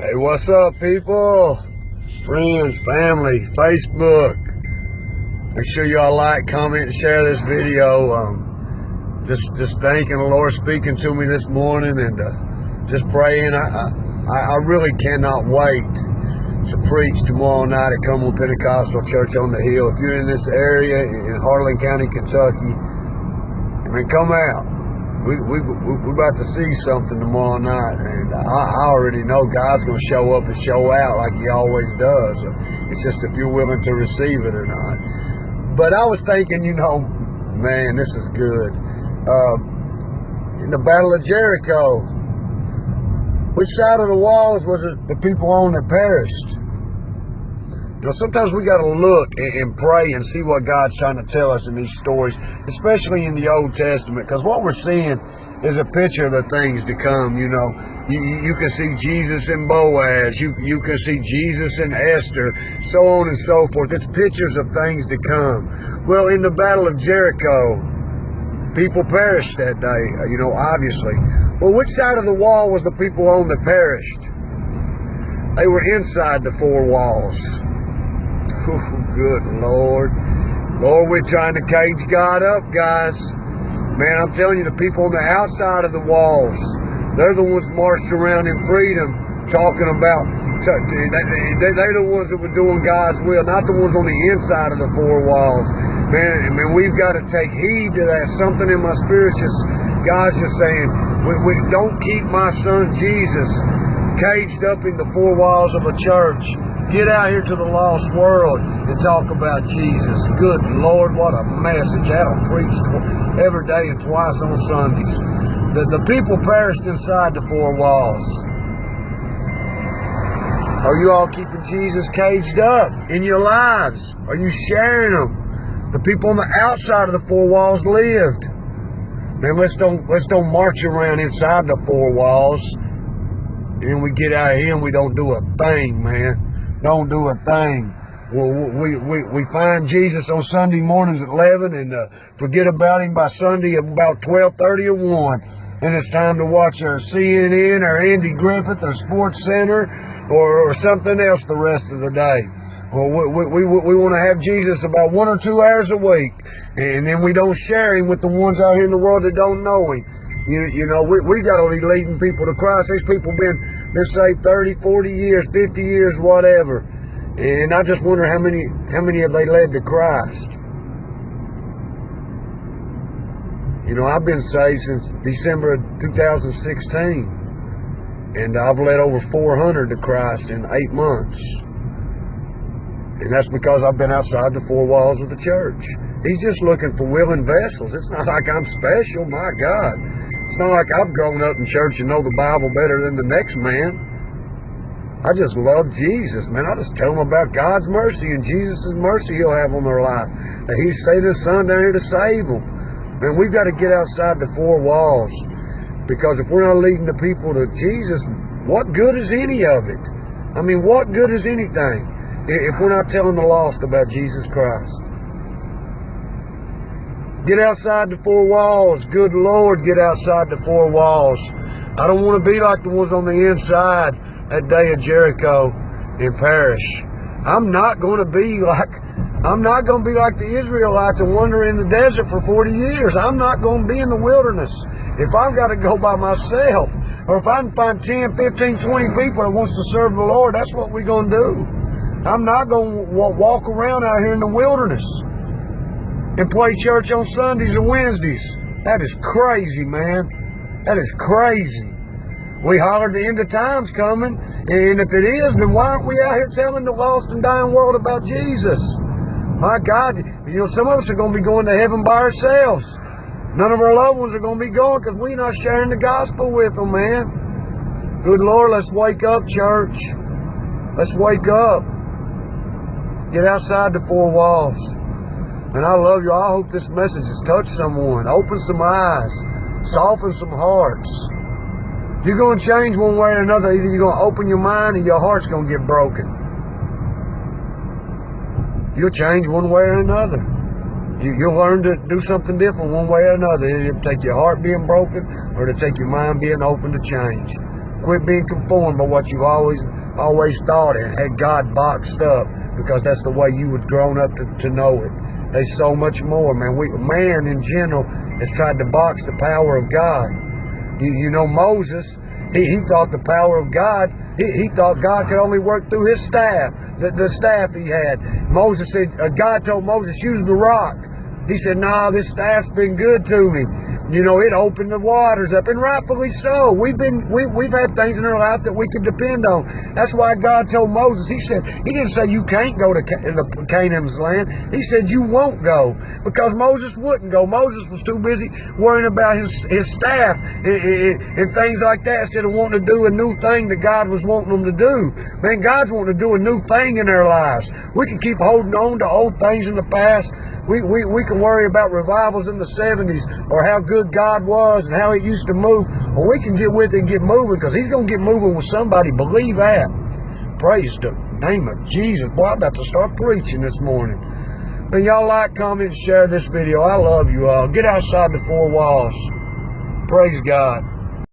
Hey, what's up, people? Friends, family, Facebook. Make sure y'all like, comment, and share this video. Just thanking the Lord speaking to me this morning, and just praying. I really cannot wait to preach tomorrow night at Cumberland Pentecostal Church on the Hill. If you're in this area in Harlan County, Kentucky, come out. We're about to see something tomorrow night, and I already know God's going to show up and show out like He always does. It's just if you're willing to receive it or not. But I was thinking, man, this is good. In the Battle of Jericho, which side of the walls was it the people on that perished? Sometimes we got to look and pray and see what God's trying to tell us in these stories, especially in the Old Testament, because what we're seeing is a picture of the things to come. You can see Jesus in Boaz, you can see Jesus in Esther, so on and so forth. It's pictures of things to come. Well, in the Battle of Jericho, people perished that day, obviously. Well, which side of the wall was the people on that perished? They were inside the four walls. Oh, good Lord. Lord, we're trying to cage God up, guys. Man, I'm telling you, the people on the outside of the walls, they're the ones marched around in freedom, talking about, they're the ones that were doing God's will, not the ones on the inside of the four walls. Man, we've got to take heed to that. Something in my spirit, God's just saying, we don't keep my son Jesus caged up in the four walls of a church. Get out here to the lost world and talk about Jesus. Good Lord, what a message. That'll preach every day and twice on Sundays. The people perished inside the four walls. Are you all keeping Jesus caged up in your lives? Are you sharing them? The people on the outside of the four walls lived. Man, let's don't march around inside the four walls. And then we get out of here and we don't do a thing, man. Don't do a thing. We find Jesus on Sunday mornings at 11 and forget about Him by Sunday at about 12:30 or 1. And it's time to watch our CNN or Andy Griffith or Sports Center or something else the rest of the day. Well, we want to have Jesus about 1 or 2 hours a week. And then we don't share Him with the ones out here in the world that don't know Him. We got to be leading people to Christ. These people been saved 30, 40 years, 50 years, whatever. And I just wonder how many have they led to Christ? I've been saved since December of 2016. And I've led over 400 to Christ in 8 months. And that's because I've been outside the four walls of the church. He's just looking for willing vessels. It's not like I'm special, my God. It's not like I've grown up in church and know the Bible better than the next man. I just love Jesus, man. I just tell them about God's mercy and Jesus' mercy He'll have on their life. That He sent His Son down here to save them. Man, we've got to get outside the four walls. Because if we're not leading the people to Jesus, what good is any of it? What good is anything if we're not telling the lost about Jesus Christ? Get outside the four walls. Good Lord, get outside the four walls. I don't want to be like the ones on the inside that day of Jericho and perish. I'm not going to be like the Israelites and wander in the desert for 40 years. I'm not going to be in the wilderness. If I've got to go by myself, or if I can find 10, 15, 20 people that wants to serve the Lord, that's what we're going to do. I'm not going to walk around out here in the wilderness and play church on Sundays or Wednesdays. That is crazy, man. That is crazy. We hollered the end of time's coming, and if it is, then why aren't we out here telling the lost and dying world about Jesus? My God, some of us are going to be going to heaven by ourselves. None of our loved ones are going to be going because we're not sharing the gospel with them, man. Good Lord, let's wake up, church. Let's wake up. Get outside the four walls. And I love you. I hope this message has touched someone. Open some eyes. Soften some hearts. You're going to change one way or another. Either you're going to open your mind and your heart's going to get broken. You'll change one way or another. You'll learn to do something different one way or another. It'll take your heart being broken or to take your mind being open to change. Quit being conformed by what you've always thought and had God boxed up, because that's the way you would grown up to know it. There's so much more, man. Man in general has tried to box the power of God. You know, Moses, he thought the power of God, he thought God could only work through his staff, the staff he had. Moses said, God told Moses, use the rock. He said, nah, this staff's been good to me. You know, it opened the waters up, and rightfully so. We've had things in our life that we could depend on. That's why God told Moses, he didn't say you can't go to Canaan's land. He said you won't go, because Moses wouldn't go. Moses was too busy worrying about his staff and things like that, instead of wanting to do a new thing that God was wanting them to do. Man, God's wanting to do a new thing in their lives. We can keep holding on to old things in the past. We can worry about revivals in the 70s, or how good God was and how it used to move. Or we can get with it and get moving, because he's going to get moving with somebody. Believe that. Praise the name of Jesus. Boy, I'm about to start preaching this morning. And y'all like, comment, share this video. I love you all. Get outside the four walls. Praise God.